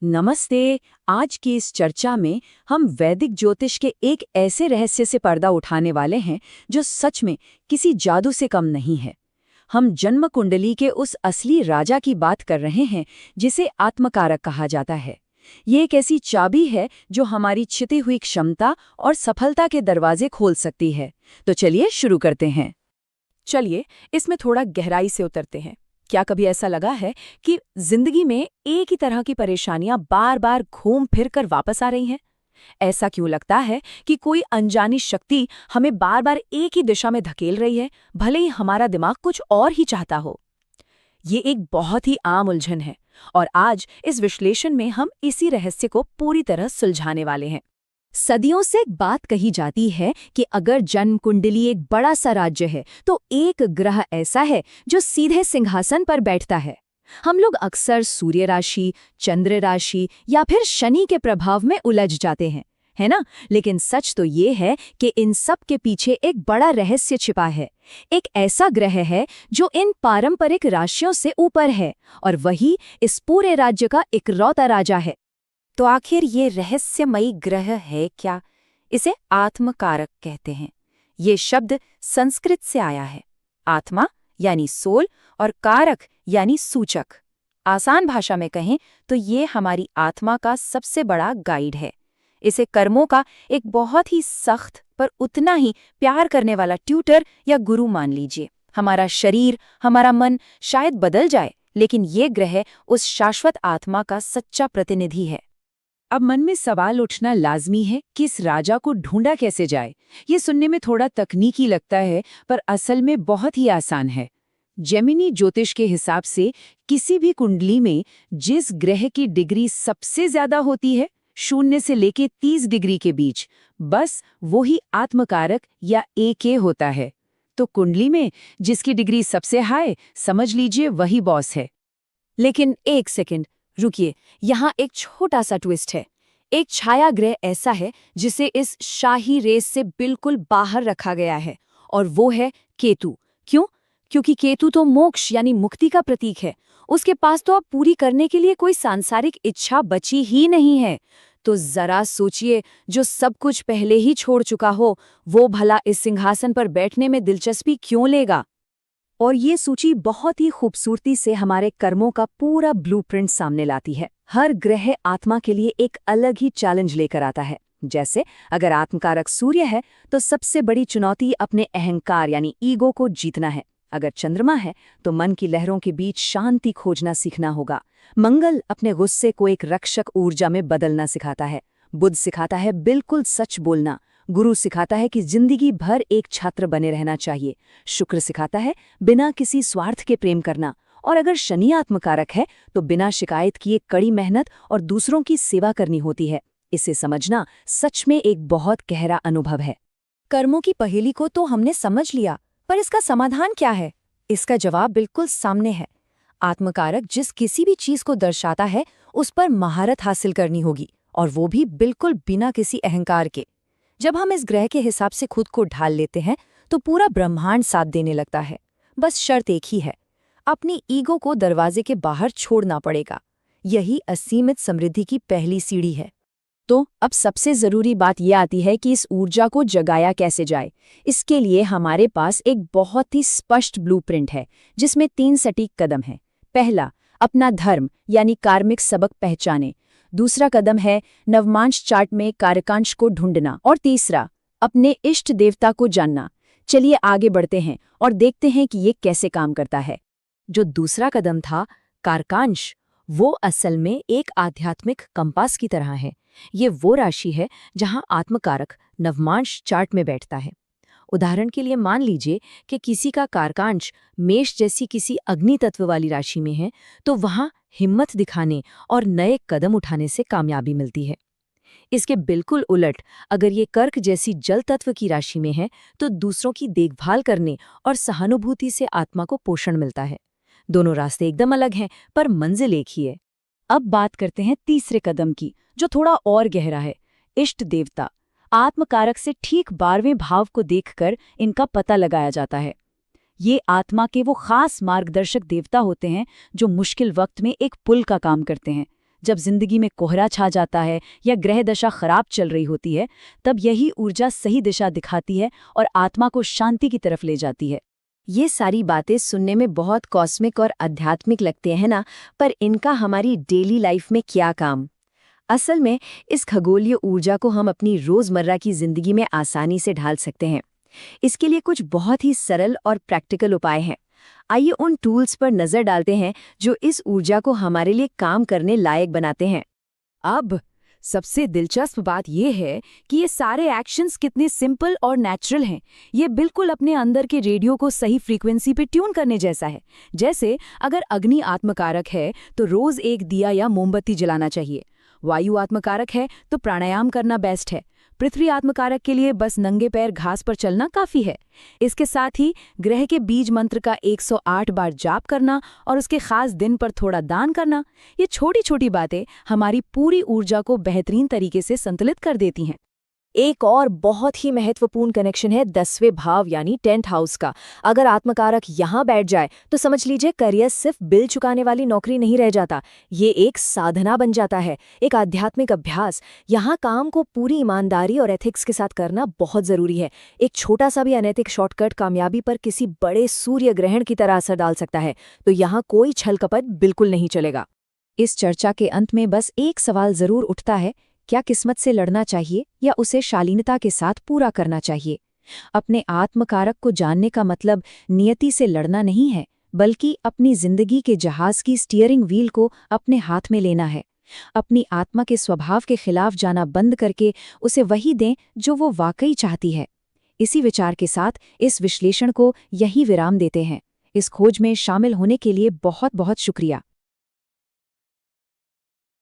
नमस्ते। आज की इस चर्चा में हम वैदिक ज्योतिष के एक ऐसे रहस्य से पर्दा उठाने वाले हैं जो सच में किसी जादू से कम नहीं है। हम जन्म कुंडली के उस असली राजा की बात कर रहे हैं जिसे आत्मकारक कहा जाता है। ये एक ऐसी चाबी है जो हमारी छिपी हुई क्षमता और सफलता के दरवाजे खोल सकती है। तो चलिए शुरू करते हैं। चलिए इसमें थोड़ा गहराई से उतरते हैं। क्या कभी ऐसा लगा है कि जिंदगी में एक ही तरह की परेशानियां बार बार घूम फिर कर वापस आ रही हैं? ऐसा क्यों लगता है कि कोई अनजानी शक्ति हमें बार बार एक ही दिशा में धकेल रही है, भले ही हमारा दिमाग कुछ और ही चाहता हो? ये एक बहुत ही आम उलझन है और आज इस विश्लेषण में हम इसी रहस्य को पूरी तरह सुलझाने वाले हैं। सदियों से एक बात कही जाती है कि अगर जन्म कुंडली एक बड़ा सा राज्य है तो एक ग्रह ऐसा है जो सीधे सिंहासन पर बैठता है। हम लोग अक्सर सूर्य राशि, चंद्र राशि या फिर शनि के प्रभाव में उलझ जाते हैं, है ना? लेकिन सच तो ये है कि इन सब के पीछे एक बड़ा रहस्य छिपा है। एक ऐसा ग्रह है जो इन पारंपरिक राशियों से ऊपर है और वही इस पूरे राज्य का इकलौता राजा है। तो आखिर ये रहस्यमयी ग्रह है क्या? इसे आत्मकारक कहते हैं। ये शब्द संस्कृत से आया है। आत्मा यानी सोल और कारक यानी सूचक। आसान भाषा में कहें तो ये हमारी आत्मा का सबसे बड़ा गाइड है। इसे कर्मों का एक बहुत ही सख्त पर उतना ही प्यार करने वाला ट्यूटर या गुरु मान लीजिए। हमारा शरीर, हमारा मन शायद बदल जाए, लेकिन ये ग्रह उस शाश्वत आत्मा का सच्चा प्रतिनिधि है। अब मन में सवाल उठना लाजमी है कि इस राजा को ढूंढा कैसे जाए। ये सुनने में थोड़ा तकनीकी लगता है पर असल में बहुत ही आसान है। जेमिनी ज्योतिष के हिसाब से किसी भी कुंडली में जिस ग्रह की डिग्री सबसे ज्यादा होती है, 0 से लेके 30 डिग्री के बीच, बस वही आत्मकारक या AK होता है। तो कुंडली में जिसकी डिग्री सबसे हाई, समझ लीजिए वही बॉस है। लेकिन एक सेकंड रुकिए, यहाँ एक छोटा सा ट्विस्ट है। एक छाया ग्रह ऐसा है जिसे इस शाही रेस से बिल्कुल बाहर रखा गया है और वो है केतु। क्यों? क्योंकि केतु तो मोक्ष यानी मुक्ति का प्रतीक है। उसके पास तो अब पूरी करने के लिए कोई सांसारिक इच्छा बची ही नहीं है। तो जरा सोचिए, जो सब कुछ पहले ही छोड़ चुका हो वो भला इस सिंहासन पर बैठने में दिलचस्पी क्यों लेगा? और ये सूची बहुत ही खूबसूरती से हमारे कर्मों का पूरा ब्लूप्रिंट सामने लाती है। हर ग्रह आत्मा के लिए एक अलग ही चैलेंज लेकर आता है। जैसे अगर आत्मकारक सूर्य है तो सबसे बड़ी चुनौती अपने अहंकार यानी ईगो को जीतना है। अगर चंद्रमा है तो मन की लहरों के बीच शांति खोजना सीखना होगा। मंगल अपने गुस्से को एक रक्षक ऊर्जा में बदलना सिखाता है। बुध सिखाता है बिल्कुल सच बोलना। गुरु सिखाता है कि जिंदगी भर एक छात्र बने रहना चाहिए। शुक्र सिखाता है बिना किसी स्वार्थ के प्रेम करना। और अगर शनि आत्मकारक है तो बिना शिकायत किए कड़ी मेहनत और दूसरों की सेवा करनी होती है। इसे समझना सच में एक बहुत गहरा अनुभव है। कर्मों की पहेली को तो हमने समझ लिया, पर इसका समाधान क्या है? इसका जवाब बिल्कुल सामने है। आत्मकारक जिस किसी भी चीज को दर्शाता है उस पर महारत हासिल करनी होगी, और वो भी बिल्कुल बिना किसी अहंकार के। जब हम इस ग्रह के हिसाब से खुद को ढाल लेते हैं तो पूरा ब्रह्मांड साथ देने लगता है। बस शर्त एक ही है, अपनी ईगो को दरवाजे के बाहर छोड़ना पड़ेगा। यही असीमित समृद्धि की पहली सीढ़ी है। तो अब सबसे जरूरी बात यह आती है कि इस ऊर्जा को जगाया कैसे जाए। इसके लिए हमारे पास एक बहुत ही स्पष्ट ब्लूप्रिंट है जिसमें 3 सटीक कदम हैं। पहला, अपना धर्म यानी कार्मिक सबक पहचाने। दूसरा कदम है नवमांश चार्ट में कारकांश को ढूंढना। और तीसरा, अपने इष्ट देवता को जानना। चलिए आगे बढ़ते हैं और देखते हैं कि ये कैसे काम करता है। जो दूसरा कदम था, कारकांश, वो असल में एक आध्यात्मिक कंपास की तरह है। ये वो राशि है जहां आत्मकारक नवमांश चार्ट में बैठता है। उदाहरण के लिए मान लीजिए कि किसी का कारकांश मेष जैसी किसी अग्नि तत्व वाली राशि में है, तो वहां हिम्मत दिखाने और नए कदम उठाने से कामयाबी मिलती है। इसके बिल्कुल उलट अगर ये कर्क जैसी जल तत्व की राशि में है तो दूसरों की देखभाल करने और सहानुभूति से आत्मा को पोषण मिलता है। दोनों रास्ते एकदम अलग हैं पर मंजिल एक ही है। अब बात करते हैं तीसरे कदम की, जो थोड़ा और गहरा है, इष्ट देवता। आत्मकारक से ठीक 12वें भाव को देखकर इनका पता लगाया जाता है। ये आत्मा के वो खास मार्गदर्शक देवता होते हैं जो मुश्किल वक्त में एक पुल का काम करते हैं। जब जिंदगी में कोहरा छा जाता है या ग्रह दशा खराब चल रही होती है, तब यही ऊर्जा सही दिशा दिखाती है और आत्मा को शांति की तरफ ले जाती है। ये सारी बातें सुनने में बहुत कॉस्मिक और आध्यात्मिक लगते हैं ना, पर इनका हमारी डेली लाइफ में क्या काम? असल में इस खगोलीय ऊर्जा को हम अपनी रोजमर्रा की जिंदगी में आसानी से ढाल सकते हैं। इसके लिए कुछ बहुत ही सरल और प्रैक्टिकल उपाय हैं। आइए उन टूल्स पर नजर डालते हैं जो इस ऊर्जा को हमारे लिए काम करने लायक बनाते हैं। अब सबसे दिलचस्प बात यह है कि ये सारे एक्शंस कितने सिंपल और नेचुरल हैं। ये बिल्कुल अपने अंदर के रेडियो को सही फ्रीक्वेंसी पे ट्यून करने जैसा है। जैसे अगर अग्नि आत्मकारक है तो रोज एक दिया या मोमबत्ती जलाना चाहिए। वायु आत्मकारक है तो प्राणायाम करना बेस्ट है। पृथ्वी आत्मकारक के लिए बस नंगे पैर घास पर चलना काफी है। इसके साथ ही ग्रह के बीज मंत्र का 108 बार जाप करना और उसके खास दिन पर थोड़ा दान करना, ये छोटी छोटी बातें हमारी पूरी ऊर्जा को बेहतरीन तरीके से संतुलित कर देती हैं। एक और बहुत ही महत्वपूर्ण कनेक्शन है 10वें भाव यानी 10th हाउस का। अगर आत्मकारक यहाँ बैठ जाए तो समझ लीजिए करियर सिर्फ बिल चुकाने वाली नौकरी नहीं रह जाता, ये एक साधना बन जाता है, एक आध्यात्मिक अभ्यास। यहाँ काम को पूरी ईमानदारी और एथिक्स के साथ करना बहुत जरूरी है। एक छोटा सा भी अनैतिक शॉर्टकट कामयाबी पर किसी बड़े सूर्य ग्रहण की तरह असर डाल सकता है, तो यहाँ कोई छल कपट बिल्कुल नहीं चलेगा। इस चर्चा के अंत में बस एक सवाल जरूर उठता है, क्या किस्मत से लड़ना चाहिए या उसे शालीनता के साथ पूरा करना चाहिए? अपने आत्मकारक को जानने का मतलब नियति से लड़ना नहीं है, बल्कि अपनी जिंदगी के जहाज की स्टीयरिंग व्हील को अपने हाथ में लेना है। अपनी आत्मा के स्वभाव के खिलाफ जाना बंद करके उसे वही दें जो वो वाकई चाहती है। इसी विचार के साथ इस विश्लेषण को यहीं विराम देते हैं। इस खोज में शामिल होने के लिए बहुत बहुत शुक्रिया।